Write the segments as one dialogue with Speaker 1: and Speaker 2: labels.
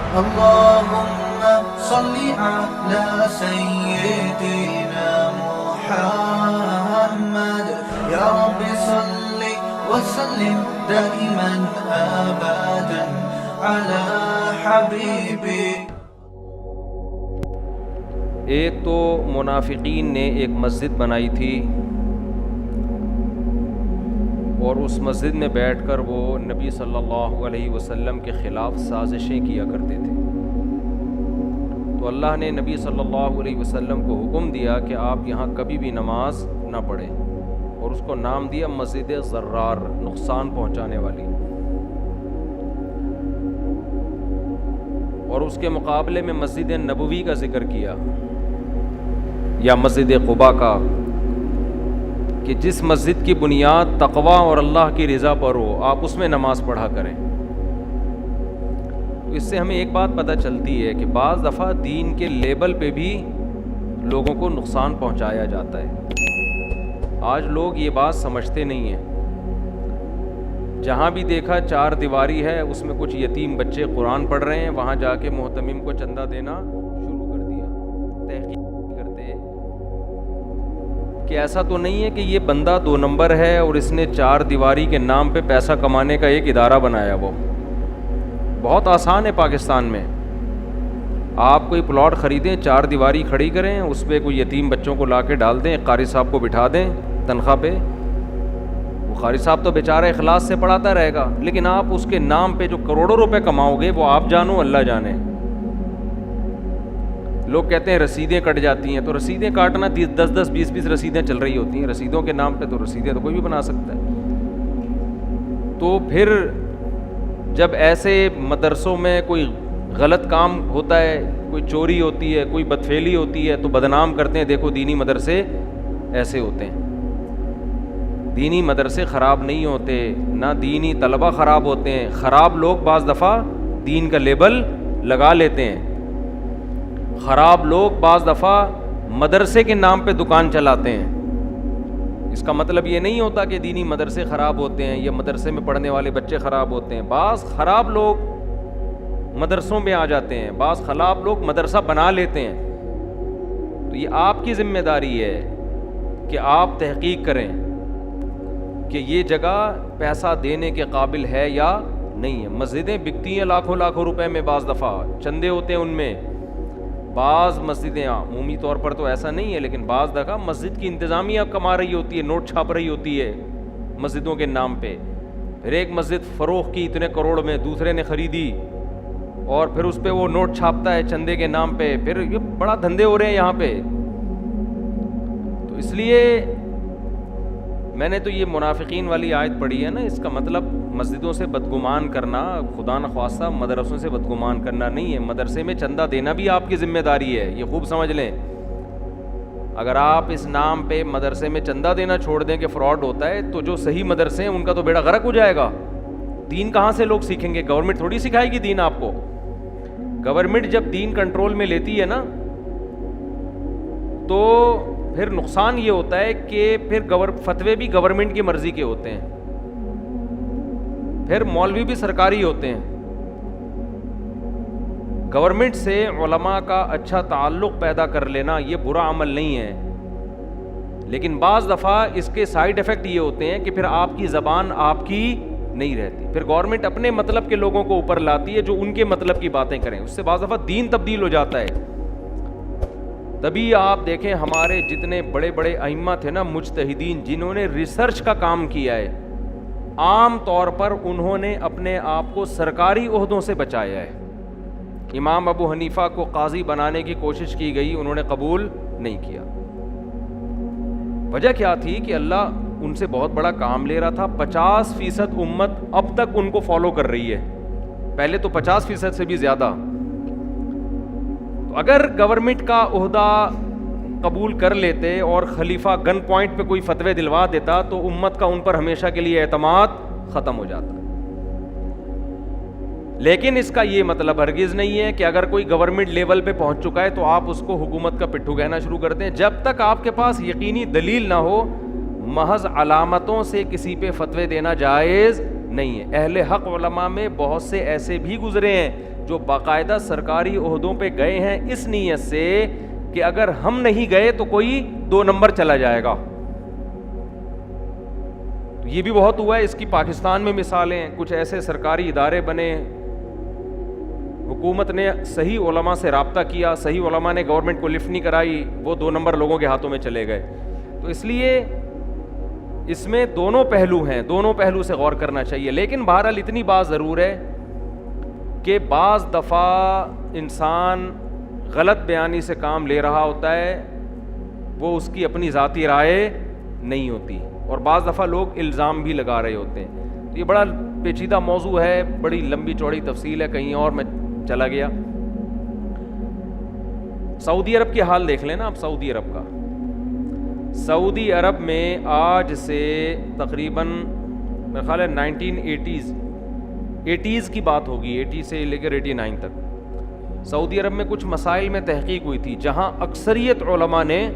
Speaker 1: اللهم صل على سيدنا محمد يا رب صل وسلم دائما أبدا على حبيبي.
Speaker 2: ایک تو منافقین نے ایک مسجد بنائی تھی اور اس مسجد میں بیٹھ کر وہ نبی صلی اللہ علیہ وسلم کے خلاف سازشیں کیا کرتے تھے. تو اللہ نے نبی صلی اللہ علیہ وسلم کو حکم دیا کہ آپ یہاں کبھی بھی نماز نہ پڑھیں، اور اس کو نام دیا مسجد ضرار، نقصان پہنچانے والی. اور اس کے مقابلے میں مسجد نبوی کا ذکر کیا یا مسجد قباء کا، کہ جس مسجد کی بنیاد تقوی اور اللہ کی رضا پر ہو آپ اس میں نماز پڑھا کریں. تو اس سے ہمیں ایک بات پتہ چلتی ہے کہ بعض دفعہ دین کے لیبل پہ بھی لوگوں کو نقصان پہنچایا جاتا ہے. آج لوگ یہ بات سمجھتے نہیں ہیں. جہاں بھی دیکھا چار دیواری ہے، اس میں کچھ یتیم بچے قرآن پڑھ رہے ہیں، وہاں جا کے محتمم کو چندہ دینا شروع کر دیا. تحقیق کرتے کہ ایسا تو نہیں ہے کہ یہ بندہ 2 نمبر ہے اور اس نے چار دیواری کے نام پہ پیسہ کمانے کا ایک ادارہ بنایا. وہ بہت آسان ہے. پاکستان میں آپ کوئی پلاٹ خریدیں، چار دیواری کھڑی کریں، اس پہ کوئی یتیم بچوں کو لا کے ڈال دیں، قاری صاحب کو بٹھا دیں تنخواہ پہ. وہ قاری صاحب تو بیچارہ اخلاص سے پڑھاتا رہے گا، لیکن آپ اس کے نام پہ جو کروڑوں روپے کماؤ گے وہ آپ جانو اللہ جانے. لوگ کہتے ہیں رسیدیں کٹ جاتی ہیں، تو رسیدیں کاٹنا 10-10 20-20 رسیدیں چل رہی ہوتی ہیں. رسیدوں کے نام پہ تو رسیدیں تو کوئی بھی بنا سکتا ہے. تو پھر جب ایسے مدرسوں میں کوئی غلط کام ہوتا ہے، کوئی چوری ہوتی ہے، کوئی بدفعلی ہوتی ہے، تو بدنام کرتے ہیں دیکھو دینی مدرسے ایسے ہوتے ہیں. دینی مدرسے خراب نہیں ہوتے، نہ دینی طلبہ خراب ہوتے ہیں. خراب لوگ بعض دفعہ دین کا لیبل لگا لیتے ہیں. خراب لوگ بعض دفعہ مدرسے کے نام پہ دکان چلاتے ہیں. اس کا مطلب یہ نہیں ہوتا کہ دینی مدرسے خراب ہوتے ہیں یا مدرسے میں پڑھنے والے بچے خراب ہوتے ہیں. بعض خراب لوگ مدرسوں میں آ جاتے ہیں، بعض خراب لوگ مدرسہ بنا لیتے ہیں. تو یہ آپ کی ذمہ داری ہے کہ آپ تحقیق کریں کہ یہ جگہ پیسہ دینے کے قابل ہے یا نہیں ہے. مسجدیں بکتی ہیں لاکھوں روپے میں، بعض دفعہ چندے ہوتے ہیں ان میں. بعض مسجدیں عمومی طور پر تو ایسا نہیں ہے، لیکن بعض دفعہ مسجد کی انتظامیہ کما رہی ہوتی ہے، نوٹ چھاپ رہی ہوتی ہے مسجدوں کے نام پہ. پھر ایک مسجد فروخت کی اتنے کروڑ میں، دوسرے نے خریدی اور پھر اس پہ وہ نوٹ چھاپتا ہے چندے کے نام پہ. پھر یہ بڑا دھندے ہو رہے ہیں یہاں پہ. تو اس لیے میں نے تو یہ منافقین والی آیت پڑھی ہے نا، اس کا مطلب مسجدوں سے بدگمان کرنا، خدا نخواستہ مدرسوں سے بدگمان کرنا نہیں ہے. مدرسے میں چندہ دینا بھی آپ کی ذمہ داری ہے، یہ خوب سمجھ لیں. اگر آپ اس نام پہ مدرسے میں چندہ دینا چھوڑ دیں کہ فراڈ ہوتا ہے، تو جو صحیح مدرسے ہیں ان کا تو بیڑا غرق ہو جائے گا. دین کہاں سے لوگ سیکھیں گے؟ گورنمنٹ تھوڑی سکھائے گی دین آپ کو. گورنمنٹ جب دین کنٹرول میں لیتی ہے نا، تو پھر نقصان یہ ہوتا ہے کہ پھر فتوے بھی گورنمنٹ کی مرضی کے ہوتے ہیں، پھر مولوی بھی سرکاری ہوتے ہیں. گورنمنٹ سے علماء کا اچھا تعلق پیدا کر لینا یہ برا عمل نہیں ہے، لیکن بعض دفعہ اس کے سائیڈ ایفیکٹ یہ ہوتے ہیں کہ پھر آپ کی زبان آپ کی نہیں رہتی. پھر گورنمنٹ اپنے مطلب کے لوگوں کو اوپر لاتی ہے جو ان کے مطلب کی باتیں کریں. اس سے بعض دفعہ دین تبدیل ہو جاتا ہے. تبھی آپ دیکھیں ہمارے جتنے بڑے بڑے ائمہ تھے نا، مجتہدین، جنہوں نے ریسرچ کا کام کیا ہے، عام طور پر انہوں نے اپنے آپ کو سرکاری عہدوں سے بچایا ہے. امام ابو حنیفہ کو قاضی بنانے کی کوشش کی گئی، انہوں نے قبول نہیں کیا. وجہ کیا تھی کہ اللہ ان سے بہت بڑا کام لے رہا تھا. 50% امت اب تک ان کو فالو کر رہی ہے، پہلے تو 50% سے بھی زیادہ. تو اگر گورنمنٹ کا عہدہ قبول کر لیتے اور خلیفہ گن پوائنٹ پہ کوئی فتوے دلوا دیتا تو امت کا ان پر ہمیشہ کے لیے اعتماد ختم ہو جاتا. لیکن اس کا یہ مطلب ہرگز نہیں ہے کہ اگر کوئی گورنمنٹ لیول پہ پہنچ چکا ہے تو آپ اس کو حکومت کا پٹھو کہنا شروع کر دیں. جب تک آپ کے پاس یقینی دلیل نہ ہو، محض علامتوں سے کسی پہ فتوے دینا جائز نہیں ہے. اہل حق علماء میں بہت سے ایسے بھی گزرے ہیں جو باقاعدہ سرکاری عہدوں پہ گئے ہیں اس نیت سے کہ اگر ہم نہیں گئے تو کوئی 2 نمبر چلا جائے گا. یہ بھی بہت ہوا ہے. اس کی پاکستان میں مثالیں ہیں. کچھ ایسے سرکاری ادارے بنے, حکومت نے صحیح علماء سے رابطہ کیا, صحیح علماء نے گورنمنٹ کو لفٹ نہیں کرائی, وہ 2 نمبر لوگوں کے ہاتھوں میں چلے گئے. تو اس لیے اس میں دونوں پہلو ہیں, دونوں پہلو سے غور کرنا چاہیے. لیکن بہرحال اتنی بات ضرور ہے کہ بعض دفعہ انسان غلط بیانی سے کام لے رہا ہوتا ہے, وہ اس کی اپنی ذاتی رائے نہیں ہوتی, اور بعض دفعہ لوگ الزام بھی لگا رہے ہوتے ہیں. تو یہ بڑا پیچیدہ موضوع ہے, بڑی لمبی چوڑی تفصیل ہے, کہیں اور میں چلا گیا. سعودی عرب کی حال دیکھ لیں نا آپ. سعودی عرب کا, سعودی عرب میں آج سے تقریباً میرا خیال ہے 1980s کی بات ہوگی, 80 سے لے کر 89 تک سعودی عرب میں کچھ مسائل میں تحقیق ہوئی تھی جہاں اکثریت علماء نے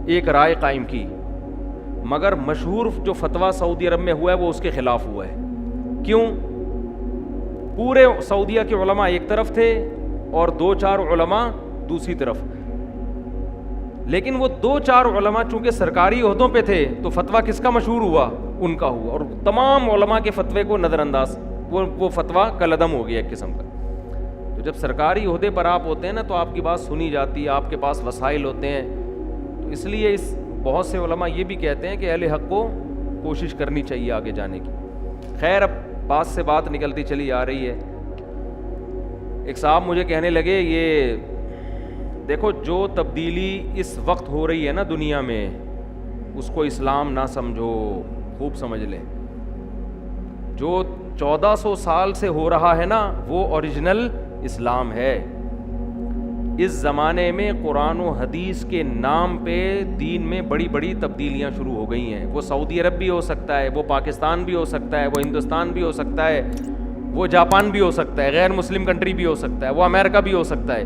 Speaker 2: ایک رائے قائم کی, مگر مشہور جو فتویٰ سعودی عرب میں ہوا ہے وہ اس کے خلاف ہوا ہے. کیوں؟ پورے سعودیہ کے علماء ایک طرف تھے اور 2-4 علماء دوسری طرف, لیکن وہ 2-4 علماء چونکہ سرکاری عہدوں پہ تھے تو فتویٰ کس کا مشہور ہوا؟ ان کا ہوا, اور تمام علماء کے فتوے کو نظر انداز, وہ فتویٰ کالعدم ہو گیا ایک قسم کا. تو جب سرکاری عہدے پر آپ ہوتے ہیں نا تو آپ کی بات سنی جاتی ہے, آپ کے پاس وسائل ہوتے ہیں. تو اس لیے بہت سے علماء یہ بھی کہتے ہیں کہ اہل حق کو کوشش کرنی چاہیے آگے جانے کی. خیر, اب بات سے بات نکلتی چلی آ رہی ہے. ایک صاحب مجھے کہنے لگے, یہ دیکھو جو تبدیلی اس وقت ہو رہی ہے نا دنیا میں, اس کو اسلام نہ سمجھو, خوب سمجھ لیں. جو 1400 سال سے ہو رہا ہے نا وہ اوریجنل اسلام ہے. اس زمانے میں قرآن و حدیث کے نام پہ دین میں بڑی بڑی تبدیلیاں شروع ہو گئی ہیں. وہ سعودی عرب بھی ہو سکتا ہے, وہ پاکستان بھی ہو سکتا ہے, وہ ہندوستان بھی ہو سکتا ہے, وہ جاپان بھی ہو سکتا ہے, غیر مسلم کنٹری بھی ہو سکتا ہے, وہ امریکہ بھی ہو سکتا ہے.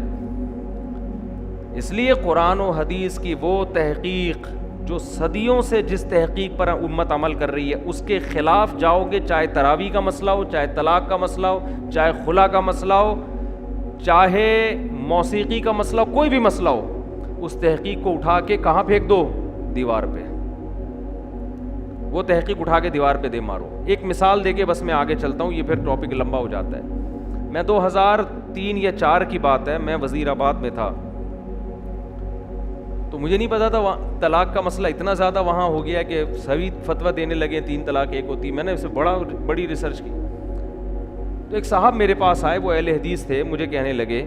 Speaker 2: اس لیے قرآن و حدیث کی وہ تحقیق جو صدیوں سے جس تحقیق پر امت عمل کر رہی ہے اس کے خلاف جاؤ گے, چاہے تراویح کا مسئلہ ہو, چاہے طلاق کا مسئلہ ہو, چاہے خلا کا مسئلہ ہو, چاہے موسیقی کا مسئلہ ہو, کوئی بھی مسئلہ ہو, اس تحقیق کو اٹھا کے کہاں پھینک دو؟ دیوار پہ. وہ تحقیق اٹھا کے دیوار پہ دے مارو. ایک مثال دے کے بس میں آگے چلتا ہوں, یہ پھر ٹاپک لمبا ہو جاتا ہے. میں 2003 یا 4 کی بات ہے, میں وزیر آباد میں تھا, تو مجھے نہیں پتا تھا طلاق کا مسئلہ اتنا زیادہ وہاں ہو گیا کہ سبھی فتویٰ دینے لگے 3 طلاق 1 ہوتی. میں نے اسے بڑی ریسرچ کی. تو ایک صاحب میرے پاس آئے, وہ اہل حدیث تھے, مجھے کہنے لگے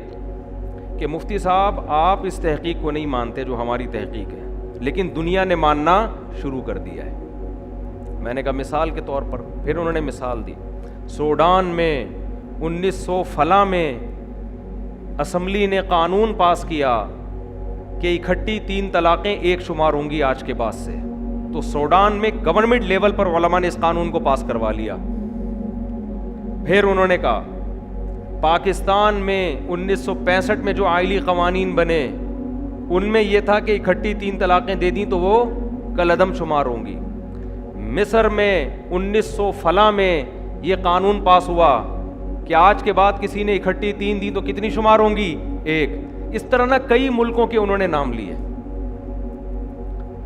Speaker 2: کہ مفتی صاحب آپ اس تحقیق کو نہیں مانتے جو ہماری تحقیق ہے, لیکن دنیا نے ماننا شروع کر دیا ہے. میں نے کہا مثال کے طور پر؟ پھر انہوں نے مثال دی. سوڈان میں 1900 فلاں میں اسمبلی نے قانون پاس کیا کہ اکٹھی 3 طلاقیں 1 شمار ہوں گی آج کے بعد سے. تو سوڈان میں گورنمنٹ لیول پر علماء نے اس قانون کو پاس کروا لیا. پھر انہوں نے کہا پاکستان میں 1965 میں جو آئلی قوانین بنے ان میں یہ تھا کہ اکٹھی 3 طلاقیں دے دیں تو وہ کالعدم شمار ہوں گی. مصر میں 1900 فلاں میں یہ قانون پاس ہوا کہ آج کے بعد کسی نے اکٹھی 3 دی تو کتنی شمار ہوں گی؟ 1. اس طرح نہ کئی ملکوں کے انہوں نے نام لیے.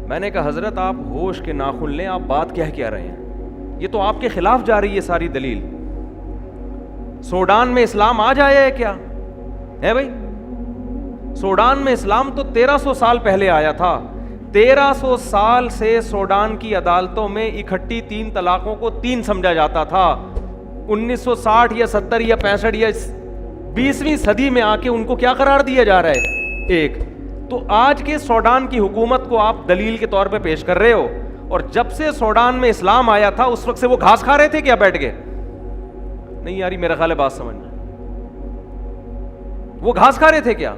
Speaker 2: میں نے کہا حضرت آپ ہوش کے ناخن لیں, آپ بات کیا کہہ رہے ہیں؟ یہ تو آپ کے خلاف جا رہی ہے ساری دلیل. سوڈان میں اسلام آج آیا ہے کیا ہے بھائی؟ سوڈان میں اسلام تو 1300 سال پہلے آیا تھا. 1300 سال سے سوڈان کی عدالتوں میں اکٹھی 3 طلاقوں کو 3 سمجھا جاتا تھا. 1960 یا 70 یا 65 یا 20ویں صدی میں آ کے ان کو کیا قرار دیا جا رہا ہے؟ 1. تو آج کے سوڈان کی حکومت کو آپ دلیل کے طور پہ پیش کر رہے ہو, اور جب سے سوڈان میں اسلام آیا تھا اس وقت سے وہ گھاس کھا رہے تھے کیا بیٹھ کے؟ نہیں یاری, میرا خیال ہے بات سمجھنا. وہ گھاس کھا رہے تھے کیا؟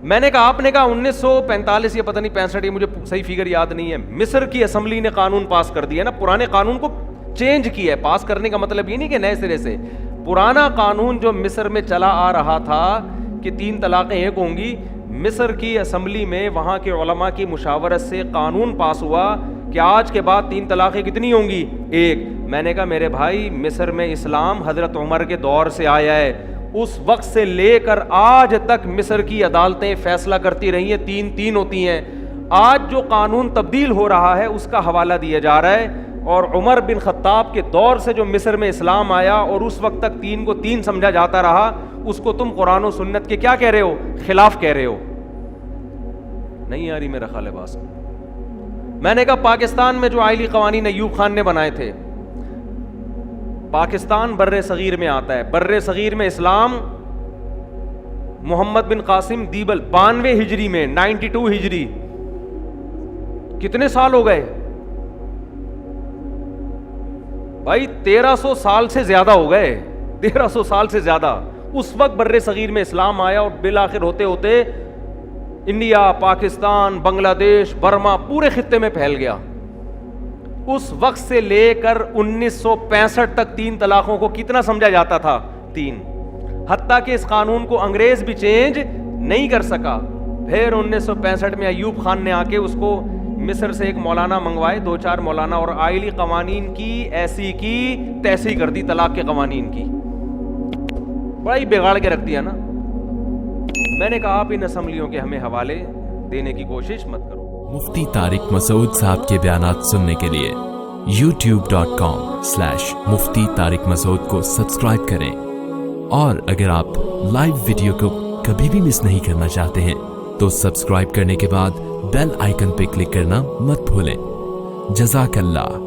Speaker 2: میں نے کہا, آپ نے کہا 1945 یا پتہ نہیں 65, یہ مجھے صحیح فگر یاد نہیں ہے, مصر کی اسمبلی نے قانون پاس کر دیا نا, پرانے قانون کو چینج کیا ہے. پاس کرنے کا مطلب یہ نہیں کہ نئے سرے سے, پرانا قانون جو مصر میں چلا آ رہا تھا کہ 3 طلاقیں 1 ہوں گی, مصر کی اسمبلی میں وہاں کے علماء کی مشاورت سے قانون پاس ہوا کہ آج کے بعد 3 طلاقیں کتنی ہوں گی؟ 1. میں نے کہا میرے بھائی مصر میں اسلام حضرت عمر کے دور سے آیا ہے, اس وقت سے لے کر آج تک مصر کی عدالتیں فیصلہ کرتی رہی ہیں, 3 ہوتی ہیں. آج جو قانون تبدیل ہو رہا ہے اس کا حوالہ دیا جا رہا ہے, اور عمر بن خطاب کے دور سے جو مصر میں اسلام آیا اور اس وقت تک 3 کو 3 سمجھا جاتا رہا, اس کو تم قرآن و سنت کے کیا کہہ رہے ہو؟ خلاف کہہ رہے ہو. نہیں آ رہی میرا خیال ہے بات. میں نے کہا پاکستان میں جو آئلی قوانین ایوب خان نے بنائے تھے, پاکستان بر صغیر میں آتا ہے, بر صغیر میں اسلام محمد بن قاسم دیبل 92 ہجری میں, 92 ہجری, کتنے سال ہو گئے بھائی؟ 1300 سال سے زیادہ ہو گئے, 1300 سال سے زیادہ. اس وقت بر صغیر میں اسلام آیا اور بالآخر ہوتے ہوتے انڈیا, پاکستان, بنگلہ دیش, برما پورے خطے میں پھیل گیا. اس وقت سے لے کر 1965 تک 3 طلاقوں کو کتنا سمجھا جاتا تھا؟ 3. حتیٰ کہ اس قانون کو انگریز بھی چینج نہیں کر سکا. پھر 1965 میں ایوب خان نے آ کے اس کو مصر سے ایک مولانا منگوائے, 2-4 مولانا, اور آئلی قوانین کی ایسی کی تیسی کر دی, طلاق کے قوانین کی بڑا ہی بگاڑ کے رکھ دیا نا. میں نے کہا آپ ان اسمبلیوں کے ہمیں حوالے دینے کی کوشش مت کرو.
Speaker 3: مفتی طارق مسعود صاحب کے بیانات سننے کے لیے youtube.com/مفتی طارق مسعود کو سبسکرائب کریں, اور اگر آپ لائیو ویڈیو کو کبھی بھی مس نہیں کرنا چاہتے ہیں تو سبسکرائب کرنے کے بعد بیل آئیکن پہ کلک کرنا مت بھولیں. جزاک اللہ.